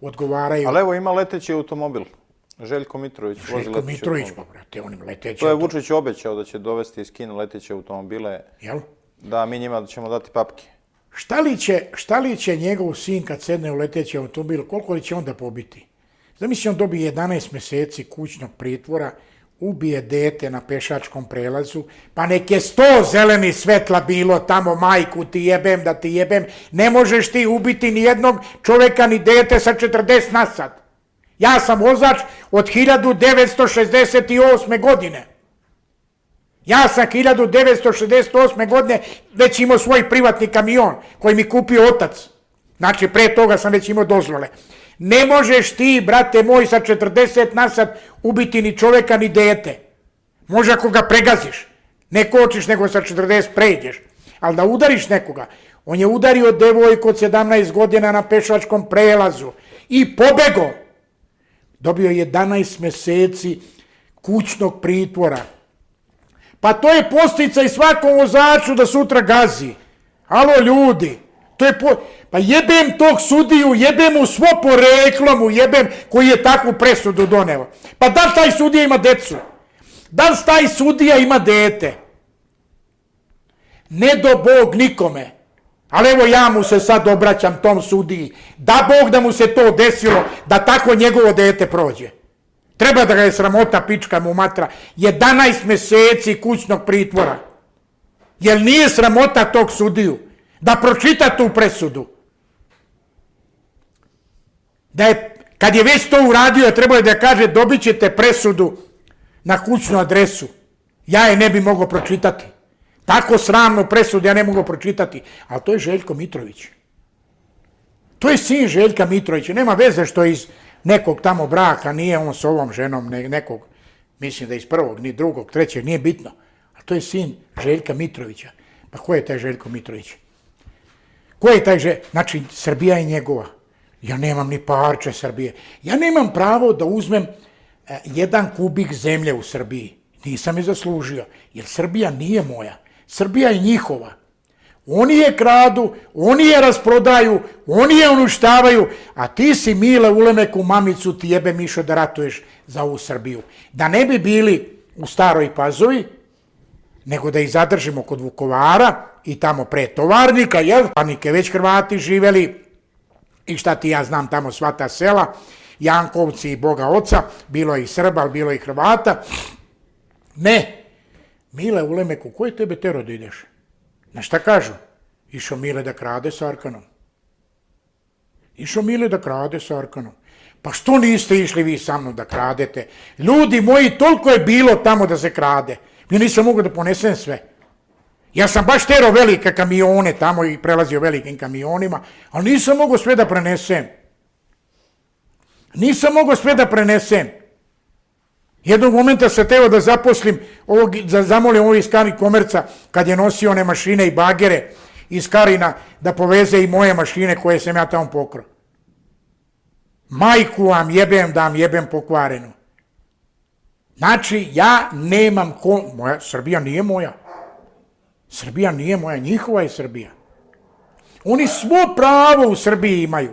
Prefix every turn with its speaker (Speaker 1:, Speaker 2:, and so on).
Speaker 1: odgovaraju.
Speaker 2: Ali evo ima leteći automobil. Željko Mitrović vozi leteći automobil.
Speaker 1: Željko Mitrović, pa brate, on ima leteći
Speaker 2: To je
Speaker 1: automobil.
Speaker 2: Vučić obećao da će dovesti iz Kine leteće automobile.
Speaker 1: Jel?
Speaker 2: Da, mi njima ćemo dati papke.
Speaker 1: Šta li će njegov sin kad sedne u leteći automobil, koliko li će onda pobiti? Zamisli, on dobije 11 mjeseci kućnog pritvora, ubije dete na pešačkom prelazu, pa nek je 100 zelenih svetla bilo tamo, majku ti jebem, da ti jebem, ne možeš ti ubiti ni jednog čovjeka ni dete sa 40 na sat. Ja sam vozač od 1968. godine. Ja sam 1968. godine već imao svoj privatni kamion koji mi kupio otac. Znači, pre toga sam već imao dozvole. Ne možeš ti, brate moj, sa 40 na sat ubiti ni čovjeka ni dete. Može ako ga pregaziš. Ne kočiš, nego sa 40 pređeš. Ali da udariš nekoga. On je udario devojku od 17 godina na pešačkom prelazu i pobego. Dobio 11 mjeseci kućnog pritvora. Pa to je posticaj svakom vozaču da sutra gazi. Alo ljudi, to je pa jebem tog sudiju, jebem mu svo poreklo mu jebem koji je takvu presudu doneo. Pa da li taj sudija ima decu? Da li taj sudija ima dete? Ne do Bog nikome. Ali evo ja mu se sad obraćam tom sudiji. Da Bog da mu se to desilo, da tako njegovo dete prođe. Treba da ga je sramota, pička mu matra. 11 mjeseci kućnog pritvora. Jel nije sramota tog sudiju? Da pročita tu presudu. Kad je već to uradio, trebao je da kaže dobit ćete presudu na kućnu adresu. Ja je ne bi mogao pročitati. Tako sramnu presudu ja ne mogu pročitati. Ali to je Željko Mitrović. To je sin Željka Mitrovića. Nema veze što je iz nekog tamo braka, nije on s ovom ženom, nekog, mislim da iz prvog, ni drugog, trećeg, nije bitno. A to je sin Željka Mitrovića. Pa ko je taj Željko Mitrović? Ko je taj Znači, Srbija je njegova. Ja nemam ni parče Srbije. Ja nemam pravo da uzmem 1 kubik zemlje u Srbiji. Nisam je zaslužio. Jer Srbija nije moja. Srbija je njihova. Oni je kradu, oni je rasprodaju, oni je uništavaju, a ti si Mile Ulemeku mamicu ti jebe Mišo da ratuješ za ovu Srbiju. Da ne bi bili u Staroj Pazovi, nego da ih zadržimo kod Vukovara i tamo pre Tovarnika, jel? Tovarnike već Hrvati živeli i šta ti ja znam tamo sva ta sela, Jankovci i Boga Oca, bilo je i Srba, bilo je i Hrvata. Ne, Mile Ulemeku, ko je tebe tero da ideš? Na šta kažu? Išao Mile da krade s Arkanom. Išao Mile da krade s Arkanom. Pa što niste išli vi sa mnom da kradete? Ljudi moji, toliko je bilo tamo da se krade. Ja nisam mogao da ponesem sve. Ja sam baš tero velike kamione tamo i prelazio velikim kamionima, ali nisam mogao sve da prenesem. Nisam mogao sve da prenesem. Jednog momenta se teo da zaposlim, zamolim ovo iz Kari Komerca, kad je nosio one mašine i bagere iz Karina, da poveze i moje mašine koje sam ja tamo pokrao. Majku vam jebem, da vam jebem pokvarenu. Znači, ja nemam Srbija nije moja. Srbija nije moja, njihova je Srbija. Oni svo pravo u Srbiji imaju.